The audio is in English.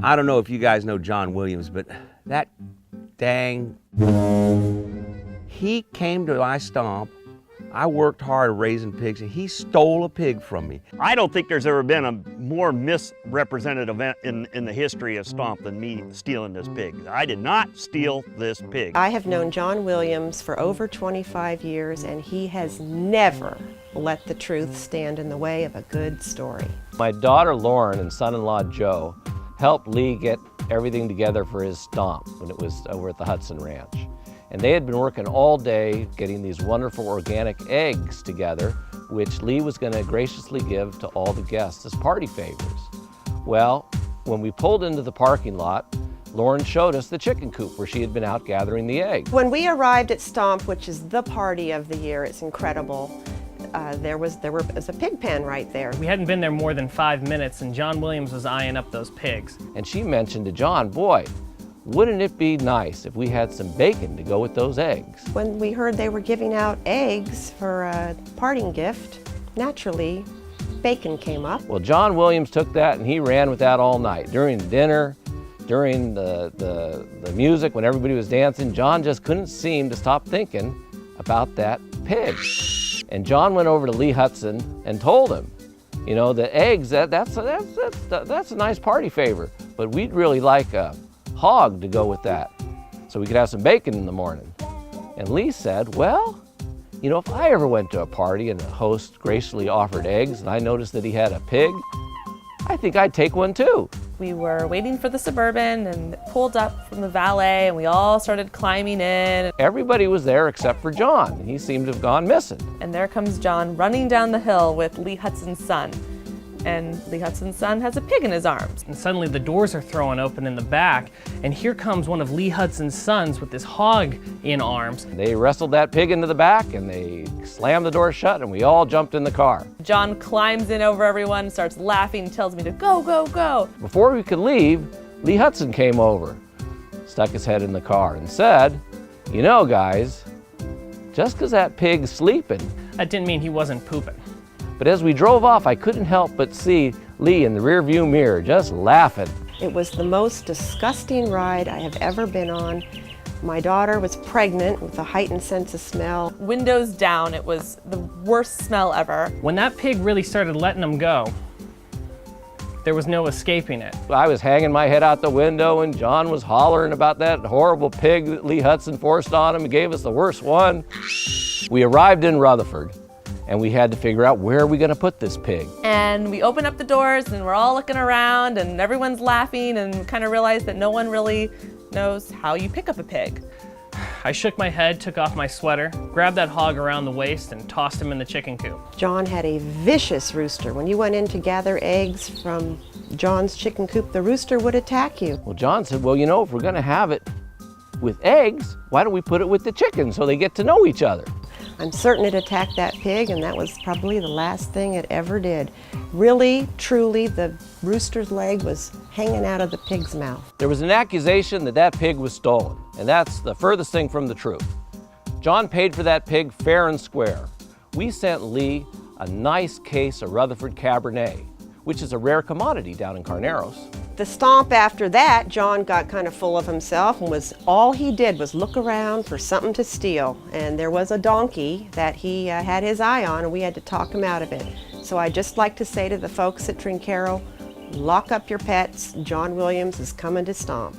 I don't know if you guys know John Williams, but that dang, he came to my stomp. I worked hard raising pigs, and he stole a pig from me. I don't think there's ever been a more misrepresented event in the history of Stomp than me stealing this pig. I did not steal this pig. I have known John Williams for over 25 years, and he has never let the truth stand in the way of a good story. My daughter Lauren and son-in-law Joe helped Lee get everything together for his stomp when it was over at the Hudson Ranch. And they had been working all day getting these wonderful organic eggs together, which Lee was going to graciously give to all the guests as party favors. Well, when we pulled into the parking lot, Lauren showed us the chicken coop where she had been out gathering the eggs. When we arrived at Stomp, which is the party of the year, it's incredible, there was a pig pen right there. We hadn't been there more than 5 minutes, and John Williams was eyeing up those pigs. And she mentioned to John, boy, wouldn't it be nice if we had some bacon to go with those eggs? When we heard they were giving out eggs for a parting gift, naturally, bacon came up. Well, John Williams took that and he ran with that all night. During dinner, during the music, when everybody was dancing, John just couldn't seem to stop thinking about that pig. And John went over to Lee Hudson and told him, you know, the eggs, that's a nice party favor, but we'd really like a hog to go with that so we could have some bacon in the morning. And Lee said, well, you know, if I ever went to a party and the host graciously offered eggs and I noticed that he had a pig, I think I'd take one too. We were waiting for the Suburban and pulled up from the valet, and we all started climbing in. Everybody was there except for John. He seemed to have gone missing. And there comes John running down the hill with Lee Hudson's son. And Lee Hudson's son has a pig in his arms. And suddenly the doors are thrown open in the back, and here comes one of Lee Hudson's sons with this hog in arms. They wrestled that pig into the back and they slammed the door shut and we all jumped in the car. John climbs in over everyone, starts laughing, tells me to go, go, go. Before we could leave, Lee Hudson came over, stuck his head in the car and said, you know guys, just 'cause that pig's sleeping. That didn't mean he wasn't pooping. But as we drove off, I couldn't help but see Lee in the rearview mirror just laughing. It was the most disgusting ride I have ever been on. My daughter was pregnant with a heightened sense of smell. Windows down, it was the worst smell ever. When that pig really started letting him go, there was no escaping it. I was hanging my head out the window and John was hollering about that horrible pig that Lee Hudson forced on him and gave us the worst one. We arrived in Rutherford and we had to figure out where are we going to put this pig. And we open up the doors and we're all looking around and everyone's laughing and kind of realize that no one really knows how you pick up a pig. I shook my head, took off my sweater, grabbed that hog around the waist and tossed him in the chicken coop. John had a vicious rooster. When you went in to gather eggs from John's chicken coop, the rooster would attack you. Well, John said, well, you know, if we're going to have it with eggs, why don't we put it with the chickens so they get to know each other? I'm certain it attacked that pig, and that was probably the last thing it ever did. Really, truly, the rooster's leg was hanging out of the pig's mouth. There was an accusation that that pig was stolen, and that's the furthest thing from the truth. John paid for that pig fair and square. We sent Lee a nice case of Rutherford Cabernet, which is a rare commodity down in Carneros. The stomp after that, John got kind of full of himself and all he did was look around for something to steal. And there was a donkey that he had his eye on and we had to talk him out of it. So I'd just like to say to the folks at Trinchero, lock up your pets. John Williams is coming to Stomp.